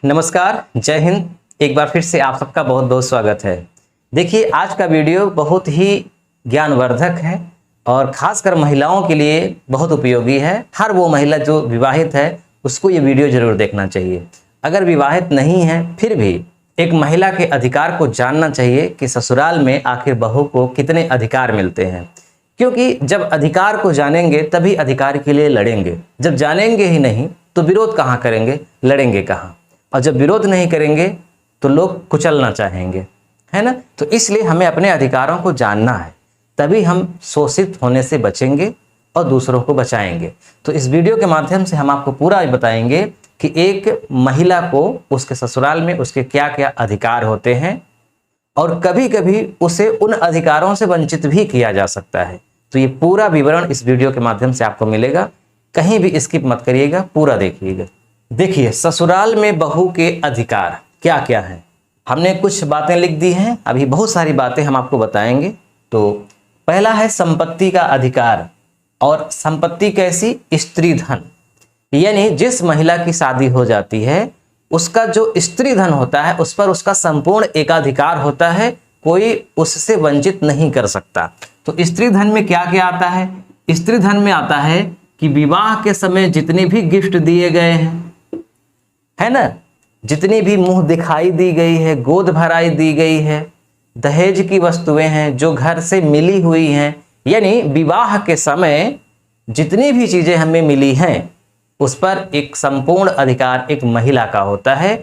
नमस्कार, जय हिंद। एक बार फिर से आप सबका बहुत बहुत स्वागत है। देखिए, आज का वीडियो बहुत ही ज्ञानवर्धक है और खासकर महिलाओं के लिए बहुत उपयोगी है। हर वो महिला जो विवाहित है उसको ये वीडियो जरूर देखना चाहिए। अगर विवाहित नहीं है फिर भी एक महिला के अधिकार को जानना चाहिए कि ससुराल में आखिर बहू को कितने अधिकार मिलते हैं, क्योंकि जब अधिकार को जानेंगे तभी अधिकार के लिए लड़ेंगे। जब जानेंगे ही नहीं तो विरोध कहाँ करेंगे, लड़ेंगे कहाँ? और जब विरोध नहीं करेंगे तो लोग कुचलना चाहेंगे, है ना। तो इसलिए हमें अपने अधिकारों को जानना है, तभी हम शोषित होने से बचेंगे और दूसरों को बचाएंगे। तो इस वीडियो के माध्यम से हम आपको पूरा बताएंगे कि एक महिला को उसके ससुराल में उसके क्या क्या अधिकार होते हैं और कभी कभी उसे उन अधिकारों से वंचित भी किया जा सकता है। तो ये पूरा विवरण इस वीडियो के माध्यम से आपको मिलेगा, कहीं भी स्किप मत करिएगा, पूरा देखिएगा। देखिए, ससुराल में बहू के अधिकार क्या क्या हैं। हमने कुछ बातें लिख दी हैं, अभी बहुत सारी बातें हम आपको बताएंगे। तो पहला है संपत्ति का अधिकार। और संपत्ति कैसी? स्त्री धन, यानी जिस महिला की शादी हो जाती है उसका जो स्त्री धन होता है उस पर उसका संपूर्ण एकाधिकार होता है, कोई उससे वंचित नहीं कर सकता। तो स्त्री धन में क्या क्या आता है? स्त्री धन में आता है कि विवाह के समय जितने भी गिफ्ट दिए गए हैं, है ना, जितनी भी मुंह दिखाई दी गई है, गोद भराई दी गई है, दहेज की वस्तुएं हैं जो घर से मिली हुई हैं, यानी विवाह के समय जितनी भी चीजें हमें मिली हैं उस पर एक संपूर्ण अधिकार एक महिला का होता है,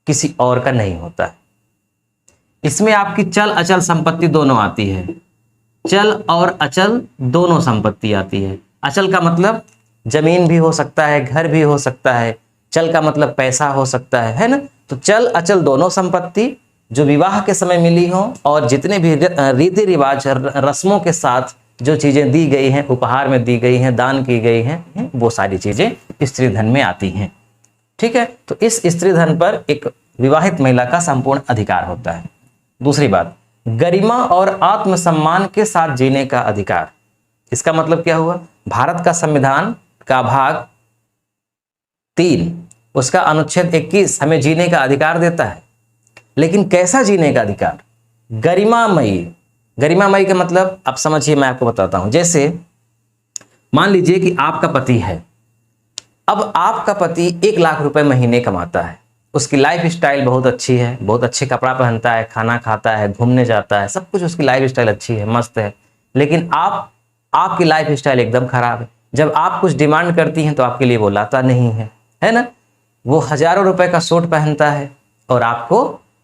किसी और का नहीं होता है। इसमें आपकी चल अचल संपत्ति दोनों आती है। चल और अचल दोनों संपत्ति आती है। अचल का मतलब जमीन भी हो सकता है, घर भी हो सकता है। चल का मतलब पैसा हो सकता है ना। तो चल अचल दोनों संपत्ति जो विवाह के समय मिली हो और जितने भी रीति रिवाज रस्मों के साथ जो चीजें दी गई हैं, उपहार में दी गई हैं, दान की गई हैं, वो सारी चीजें स्त्री धन में आती हैं। ठीक है, तो इस स्त्री धन पर एक विवाहित महिला का संपूर्ण अधिकार होता है। दूसरी बात, गरिमा और आत्मसम्मान के साथ जीने का अधिकार। इसका मतलब क्या हुआ? भारत का संविधान का भाग 3 उसका अनुच्छेद 21 हमें जीने का अधिकार देता है, लेकिन कैसा जीने का अधिकार? गरिमामयी। गरिमामयी का मतलब आप समझिए, मैं आपको बताता हूं। जैसे मान लीजिए कि आपका पति है। अब आपका पति 1 लाख रुपए महीने कमाता है, उसकी लाइफ स्टाइल बहुत अच्छी है, बहुत अच्छे कपड़ा पहनता है, खाना खाता है, घूमने जाता है, सब कुछ उसकी लाइफ स्टाइल अच्छी है, मस्त है। लेकिन आपकी लाइफ स्टाइल एकदम खराब है। जब आप कुछ डिमांड करती हैं तो आपके लिए वो लाता नहीं है ना। वो हजारों रुपए का सूट पहनता है और आपको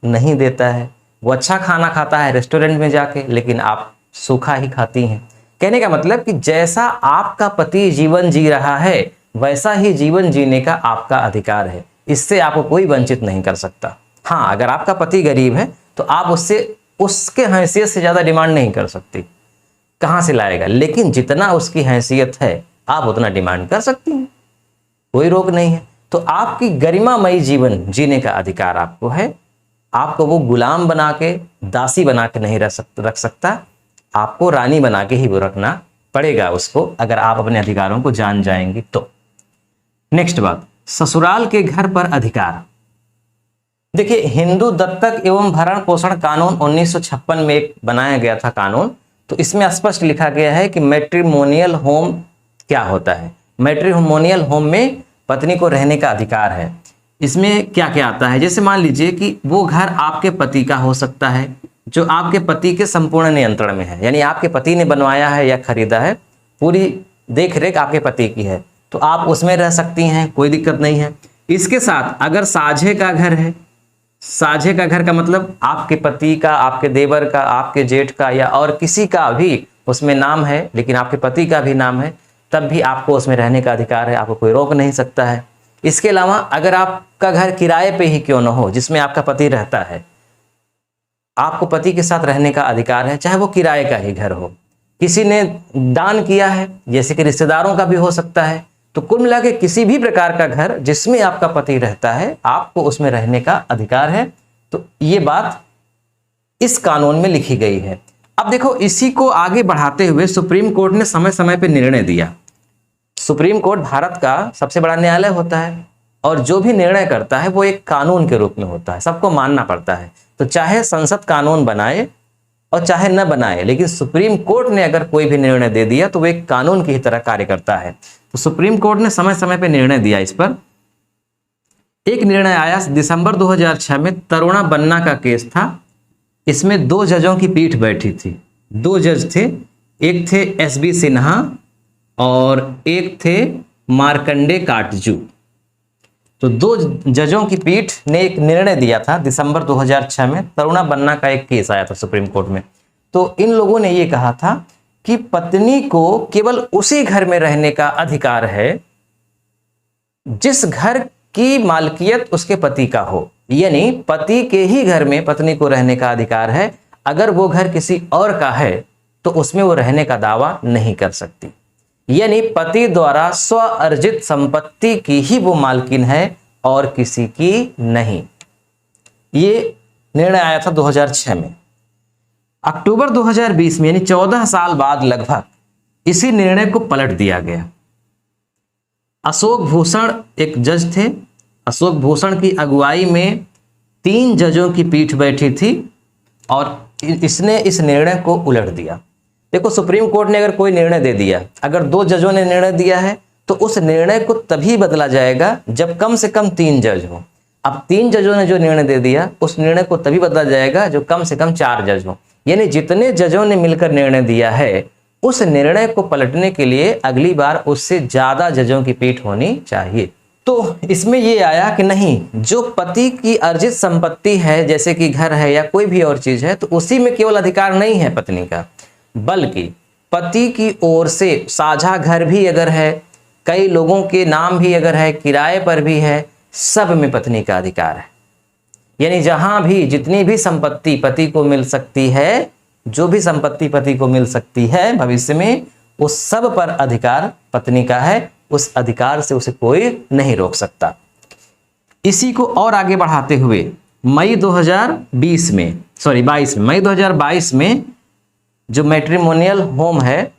नहीं देता है। वो अच्छा खाना खाता है रेस्टोरेंट में जाके, लेकिन आप सूखा ही खाती हैं। कहने का मतलब कि जैसा आपका पति जीवन जी रहा है वैसा ही जीवन जीने का आपका अधिकार है। इससे आपको कोई वंचित नहीं कर सकता। हाँ, अगर आपका पति गरीब है तो आप उससे उसके हैसियत से ज्यादा डिमांड नहीं कर सकती, कहां से लाएगा। लेकिन जितना उसकी हैसियत है आप उतना डिमांड कर सकती हैं, कोई रोक नहीं है। तो आपकी गरिमामयी जीवन जीने का अधिकार आपको है। आपको वो गुलाम बना के, दासी बना के नहीं रख सकता। आपको रानी बना के ही वो रखना पड़ेगा उसको, अगर आप अपने अधिकारों को जान जाएंगी तो। नेक्स्ट बात, ससुराल के घर पर अधिकार। देखिए, हिंदू दत्तक एवं भरण पोषण कानून 1956 में एक बनाया गया था कानून। तो इसमें स्पष्ट लिखा गया है कि मैट्रिमोनियल होम क्या होता है। मैट्रिमोनियल होम में पत्नी को रहने का अधिकार है। इसमें क्या क्या आता है? जैसे मान लीजिए कि वो घर आपके पति का हो सकता है, जो आपके पति के संपूर्ण नियंत्रण में है, यानी आपके पति ने बनवाया है या खरीदा है, पूरी देख रेख आपके पति की है, तो आप उसमें रह सकती हैं, कोई दिक्कत नहीं है। इसके साथ अगर साझे का घर है, साझे का घर का मतलब आपके पति का, आपके देवर का, आपके जेठ का या और किसी का भी उसमें नाम है, लेकिन आपके पति का भी नाम है, तब भी आपको उसमें रहने का अधिकार है, आपको कोई रोक नहीं सकता है। इसके अलावा अगर आपका घर किराए पे ही क्यों न हो, जिसमें आपका पति रहता है, आपको पति के साथ रहने का अधिकार है, चाहे वो किराए का ही घर हो। किसी ने दान किया है, जैसे कि रिश्तेदारों का भी हो सकता है। तो कुल मिला के किसी भी प्रकार का घर जिसमें आपका पति रहता है, आपको उसमें रहने का अधिकार है। तो ये बात इस कानून में लिखी गई है। अब देखो, इसी को आगे बढ़ाते हुए सुप्रीम कोर्ट ने समय समय पर निर्णय दिया। सुप्रीम कोर्ट भारत का सबसे बड़ा न्यायालय होता है और जो भी निर्णय करता है वो एक कानून के रूप में होता है, सबको मानना पड़ता है। तो चाहे संसद कानून बनाए और चाहे न बनाए, लेकिन सुप्रीम कोर्ट ने अगर कोई भी निर्णय दे दिया तो वो एक कानून की तरह कार्य करता है। तो सुप्रीम कोर्ट ने समय समय पर निर्णय दिया इस पर। एक निर्णय आया दिसंबर 2006 में, तरुणा बन्ना का केस था। इसमें 2 जजों की पीठ बैठी थी। 2 जज थे, एक थे SB सिन्हा और एक थे मार्कंडे काटजू। तो 2 जजों की पीठ ने एक निर्णय दिया था दिसंबर 2006 में। तरुणा बन्ना का एक केस आया था सुप्रीम कोर्ट में। तो इन लोगों ने ये कहा था कि पत्नी को केवल उसी घर में रहने का अधिकार है जिस घर की मालकियत उसके पति का हो, यानी पति के ही घर में पत्नी को रहने का अधिकार है। अगर वो घर किसी और का है तो उसमें वो रहने का दावा नहीं कर सकती, यानी पति द्वारा स्व अर्जित संपत्ति की ही वो मालकिन है और किसी की नहीं। ये निर्णय आया था 2006 में। अक्टूबर 2020 में, यानी 14 साल बाद लगभग, इसी निर्णय को पलट दिया गया। अशोक भूषण एक जज थे। अशोक भूषण की अगुवाई में 3 जजों की पीठ बैठी थी और इसने इस निर्णय को उलट दिया। देखो, सुप्रीम कोर्ट ने अगर कोई निर्णय दे दिया, अगर 2 जजों ने निर्णय दिया है तो उस निर्णय को तभी बदला जाएगा जब कम से कम 3 जज हो। अब 3 जजों ने जो निर्णय दे दिया, उस निर्णय को तभी बदला जाएगा जो कम से कम 4 जज हो। यानी जितने जजों ने मिलकर निर्णय दिया है, उस निर्णय को पलटने के लिए अगली बार उससे ज्यादा जजों की पीठ होनी चाहिए। तो इसमें ये आया कि नहीं, जो पति की अर्जित संपत्ति है, जैसे कि घर है या कोई भी और चीज है, तो उसी में केवल अधिकार नहीं है पत्नी का, बल्कि पति की ओर से साझा घर भी अगर है, कई लोगों के नाम भी अगर है, किराए पर भी है, सब में पत्नी का अधिकार है। यानी जहां भी जितनी भी संपत्ति पति को मिल सकती है, जो भी संपत्ति पति को मिल सकती है भविष्य में, उस सब पर अधिकार पत्नी का है। उस अधिकार से उसे कोई नहीं रोक सकता। इसी को और आगे बढ़ाते हुए मई 2022 में जो मैट्रिमोनियल होम है,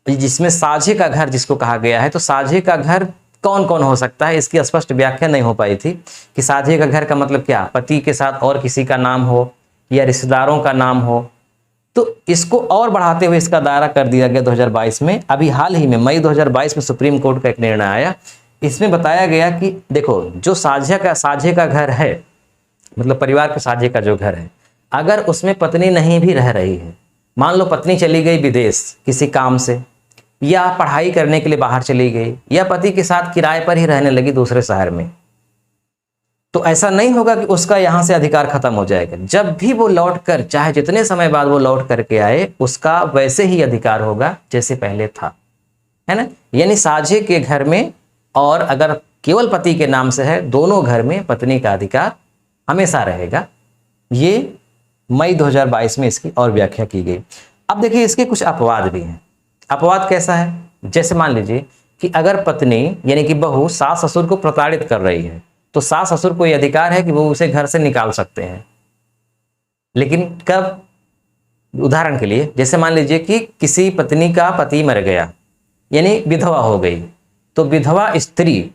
जिसमें साझे का घर जिसको कहा गया है, तो साझे का घर कौन कौन हो सकता है, इसकी स्पष्ट व्याख्या नहीं हो पाई थी कि साझे का घर का मतलब क्या, पति के साथ और किसी का नाम हो या रिश्तेदारों का नाम हो। तो इसको और बढ़ाते हुए इसका दायरा कर दिया गया 2022 में। अभी हाल ही में मई 2022 में सुप्रीम कोर्ट का एक निर्णय आया। इसमें बताया गया कि देखो, जो साझे का घर है, मतलब परिवार के साझे का जो घर है, अगर उसमें पत्नी नहीं भी रह रही है, मान लो पत्नी चली गई विदेश किसी काम से, या पढ़ाई करने के लिए बाहर चली गई, या पति के साथ किराए पर ही रहने लगी दूसरे शहर में, तो ऐसा नहीं होगा कि उसका यहां से अधिकार खत्म हो जाएगा। जब भी वो लौट कर, चाहे जितने समय बाद वो लौट करके आए, उसका वैसे ही अधिकार होगा जैसे पहले था, है ना। यानी साझे के घर में और अगर केवल पति के नाम से है, दोनों घर में पत्नी का अधिकार हमेशा रहेगा। ये मई 2022 में इसकी और व्याख्या की गई। अब देखिए, इसके कुछ अपवाद भी हैं। अपवाद कैसा है? जैसे मान लीजिए कि अगर पत्नी यानी कि बहू सास ससुर को प्रताड़ित कर रही है, तो सास ससुर को यह अधिकार है कि वो उसे घर से निकाल सकते हैं। लेकिन कब? उदाहरण के लिए, जैसे मान लीजिए कि किसी पत्नी का पति मर गया, यानी विधवा हो गई, तो विधवा स्त्री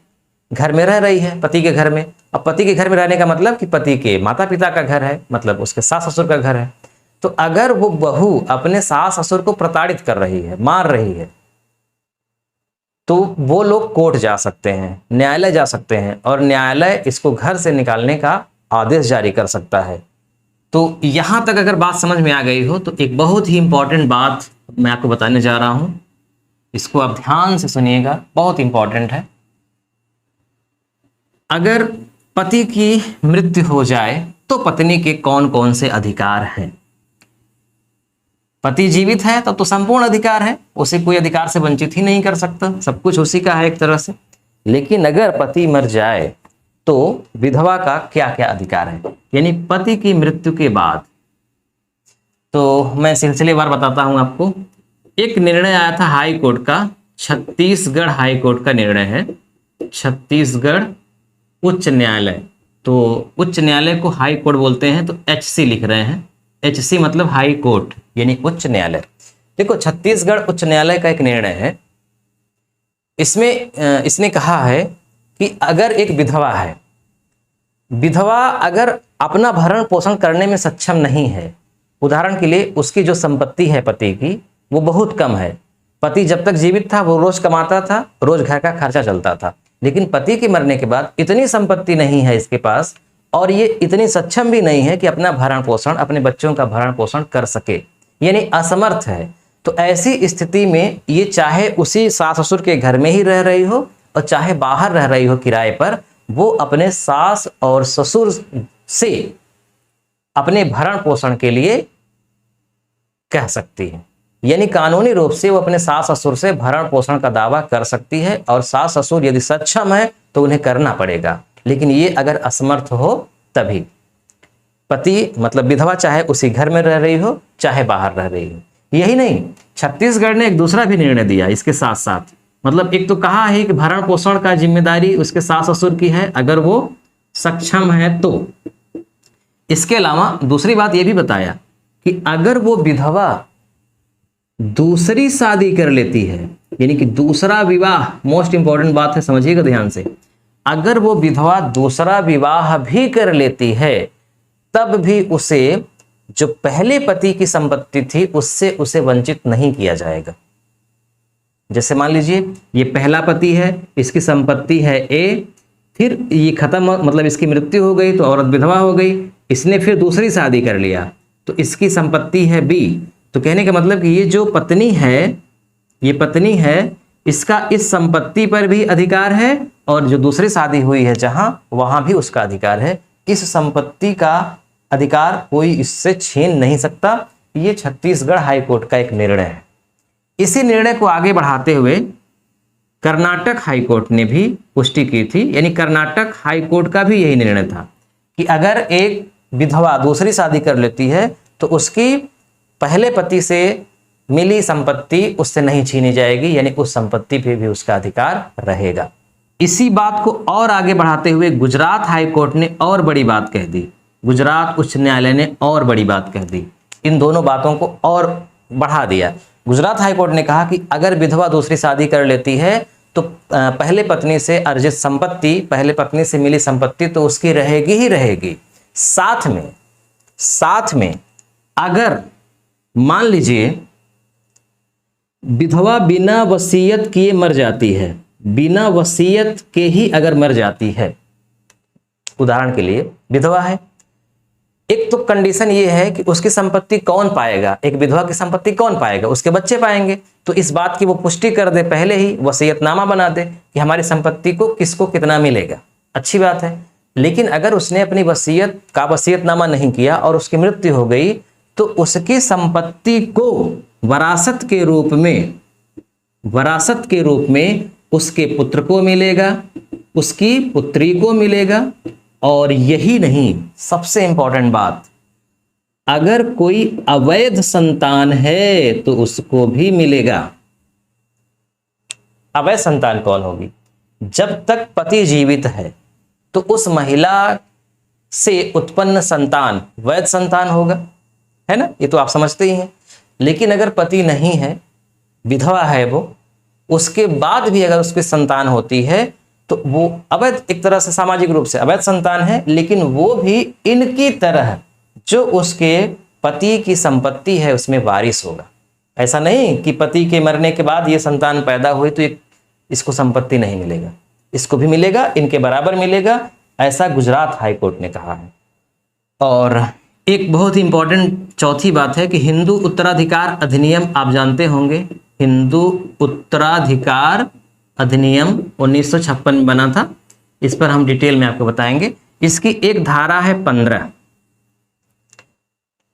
घर में रह रही है पति के घर में। अब पति के घर में रहने का मतलब कि पति के माता पिता का घर है, मतलब उसके सास ससुर का घर है। तो अगर वो बहू अपने सास ससुर को प्रताड़ित कर रही है, मार रही है, तो वो लोग कोर्ट जा सकते हैं, न्यायालय जा सकते हैं, और न्यायालय इसको घर से निकालने का आदेश जारी कर सकता है। तो यहां तक अगर बात समझ में आ गई हो, तो एक बहुत ही इंपॉर्टेंट बात मैं आपको बताने जा रहा हूं, इसको आप ध्यान से सुनिएगा, बहुत इंपॉर्टेंट है। अगर पति की मृत्यु हो जाए तो पत्नी के कौन कौन से अधिकार हैं? पति जीवित है तब तो संपूर्ण अधिकार है, उसे कोई अधिकार से वंचित ही नहीं कर सकता, सब कुछ उसी का है एक तरह से। लेकिन अगर पति मर जाए तो विधवा का क्या क्या अधिकार है, यानी पति की मृत्यु के बाद। तो मैं सिलसिलेवार बताता हूं आपको। एक निर्णय आया था हाई कोर्ट का, छत्तीसगढ़ हाई कोर्ट का निर्णय है, छत्तीसगढ़ उच्च न्यायालय। तो उच्च न्यायालय को हाई कोर्ट बोलते हैं, तो HC लिख रहे हैं, HC मतलब हाई कोर्ट यानी उच्च न्यायालय। देखो, छत्तीसगढ़ उच्च न्यायालय का एक निर्णय है। इसमें इसने कहा है कि अगर एक विधवा है, विधवा अगर अपना भरण पोषण करने में सक्षम नहीं है, उदाहरण के लिए उसकी जो संपत्ति है पति की वो बहुत कम है। पति जब तक जीवित था वो रोज कमाता था, रोज घर का खर्चा चलता था, लेकिन पति के मरने के बाद इतनी संपत्ति नहीं है इसके पास और ये इतनी सक्षम भी नहीं है कि अपना भरण पोषण, अपने बच्चों का भरण पोषण कर सके, यानी असमर्थ है। तो ऐसी स्थिति में ये चाहे उसी सास ससुर के घर में ही रह रही हो और चाहे बाहर रह रही हो किराए पर, वो अपने सास और ससुर से अपने भरण पोषण के लिए कह सकती है, यानी कानूनी रूप से वो अपने सास ससुर से भरण पोषण का दावा कर सकती है। और सास ससुर यदि सक्षम है तो उन्हें करना पड़ेगा, लेकिन ये अगर असमर्थ हो तभी। पति मतलब विधवा चाहे उसी घर में रह रही हो चाहे बाहर रह रही हो। यही नहीं, छत्तीसगढ़ ने एक दूसरा भी निर्णय दिया इसके साथ साथ। मतलब एक तो कहा है कि भरण पोषण का जिम्मेदारी उसके सास ससुर की है अगर वो सक्षम है तो। इसके अलावा दूसरी बात ये भी बताया कि अगर वो विधवा दूसरी शादी कर लेती है, यानी कि दूसरा विवाह, मोस्ट इंपॉर्टेंट बात है, समझिएगा ध्यान से, अगर वो विधवा दूसरा विवाह भी कर लेती है तब भी उसे जो पहले पति की संपत्ति थी उससे उसे वंचित नहीं किया जाएगा। जैसे मान लीजिए ये पहला पति है, इसकी संपत्ति है ए, फिर ये खत्म, मतलब इसकी मृत्यु हो गई तो औरत विधवा हो गई, इसने फिर दूसरी शादी कर लिया तो इसकी संपत्ति है बी। तो कहने का मतलब कि ये जो पत्नी है, ये पत्नी है, इसका इस संपत्ति पर भी अधिकार है और जो दूसरी शादी हुई है जहां, वहां भी उसका अधिकार है। इस संपत्ति का अधिकार कोई इससे छीन नहीं सकता। ये छत्तीसगढ़ हाईकोर्ट का एक निर्णय है। इसी निर्णय को आगे बढ़ाते हुए कर्नाटक हाईकोर्ट ने भी पुष्टि की थी, यानी कर्नाटक हाईकोर्ट का भी यही निर्णय था कि अगर एक विधवा दूसरी शादी कर लेती है तो उसकी पहले पति से मिली संपत्ति उससे नहीं छीनी जाएगी, यानी उस संपत्ति पे भी उसका अधिकार रहेगा। इसी बात को और आगे बढ़ाते हुए गुजरात हाईकोर्ट ने और बड़ी बात कह दी, गुजरात उच्च न्यायालय ने और बड़ी बात कह दी, इन दोनों बातों को और बढ़ा दिया। गुजरात हाईकोर्ट ने कहा कि अगर विधवा दूसरी शादी कर लेती है तो पहले पत्नी से अर्जित संपत्ति, पहले पत्नी से मिली संपत्ति तो उसकी रहेगी ही रहेगी। साथ में अगर मान लीजिए विधवा बिना वसीयत किए मर जाती है, बिना वसीयत के ही अगर मर जाती है, उदाहरण के लिए विधवा है, एक तो कंडीशन ये है कि उसकी संपत्ति कौन पाएगा, एक विधवा की संपत्ति कौन पाएगा, उसके बच्चे पाएंगे। तो इस बात की वो पुष्टि कर दे, पहले ही वसीयतनामा बना दे कि हमारी संपत्ति को किसको कितना मिलेगा, अच्छी बात है। लेकिन अगर उसने अपनी वसीयत का वसीयतनामा नहीं किया और उसकी मृत्यु हो गई तो उसकी संपत्ति को वरासत के रूप में उसके पुत्र को मिलेगा, उसकी पुत्री को मिलेगा, और यही नहीं, सबसे इंपॉर्टेंट बात, अगर कोई अवैध संतान है तो उसको भी मिलेगा। अवैध संतान कौन होगी? जब तक पति जीवित है तो उस महिला से उत्पन्न संतान वैध संतान होगा, है ना, ये तो आप समझते ही हैं। लेकिन अगर पति नहीं है, विधवा है वो, उसके बाद भी अगर उसकी संतान होती है तो वो अवैध, एक तरह से सामाजिक रूप से अवैध संतान है, लेकिन वो भी इनकी तरह जो उसके पति की संपत्ति है उसमें वारिस होगा। ऐसा नहीं कि पति के मरने के बाद ये संतान पैदा हुई तो इसको संपत्ति नहीं मिलेगा, इसको भी मिलेगा, इनके बराबर मिलेगा, ऐसा गुजरात हाईकोर्ट ने कहा है। और एक बहुत ही इंपॉर्टेंट चौथी बात है कि हिंदू उत्तराधिकार अधिनियम आप जानते होंगे, हिंदू उत्तराधिकार अधिनियम 1956 में बना था, इस पर हम डिटेल में आपको बताएंगे। इसकी एक धारा है 15,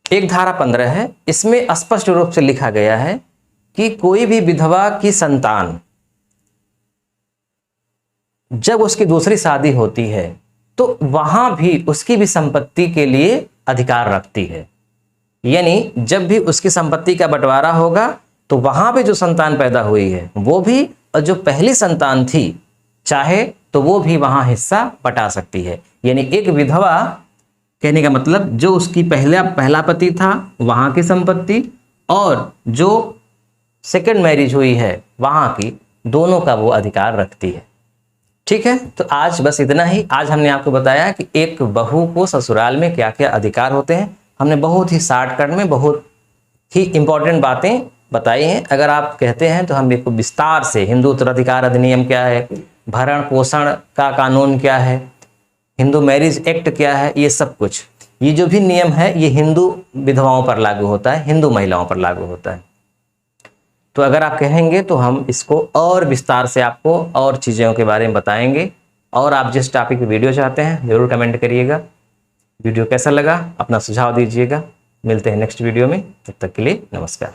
एक धारा 15 है, इसमें स्पष्ट रूप से लिखा गया है कि कोई भी विधवा की संतान जब उसकी दूसरी शादी होती है तो वहां भी उसकी भी संपत्ति के लिए अधिकार रखती है। यानी जब भी उसकी संपत्ति का बंटवारा होगा तो वहां पे जो संतान पैदा हुई है वो भी, और जो पहली संतान थी चाहे तो वो भी वहां हिस्सा बटा सकती है। यानी एक विधवा, कहने का मतलब जो उसकी पहला पति था वहां की संपत्ति और जो सेकंड मैरिज हुई है वहां की, दोनों का वो अधिकार रखती है। ठीक है, तो आज बस इतना ही। आज हमने आपको बताया कि एक बहू को ससुराल में क्या क्या अधिकार होते हैं। हमने बहुत ही शॉर्टकट में बहुत ही इंपॉर्टेंट बातें बताई हैं। अगर आप कहते हैं तो हम इसको विस्तार से, हिंदू उत्तराधिकार अधिनियम क्या है, भरण पोषण का कानून क्या है, हिंदू मैरिज एक्ट क्या है, ये सब कुछ, ये जो भी नियम है ये हिंदू विधवाओं पर लागू होता है, हिंदू महिलाओं पर लागू होता है। तो अगर आप कहेंगे तो हम इसको और विस्तार से आपको और चीज़ों के बारे में बताएंगे। और आप जिस टॉपिक पे वीडियो चाहते हैं ज़रूर कमेंट करिएगा। वीडियो कैसा लगा अपना सुझाव दीजिएगा। मिलते हैं नेक्स्ट वीडियो में, तब तक के लिए नमस्कार।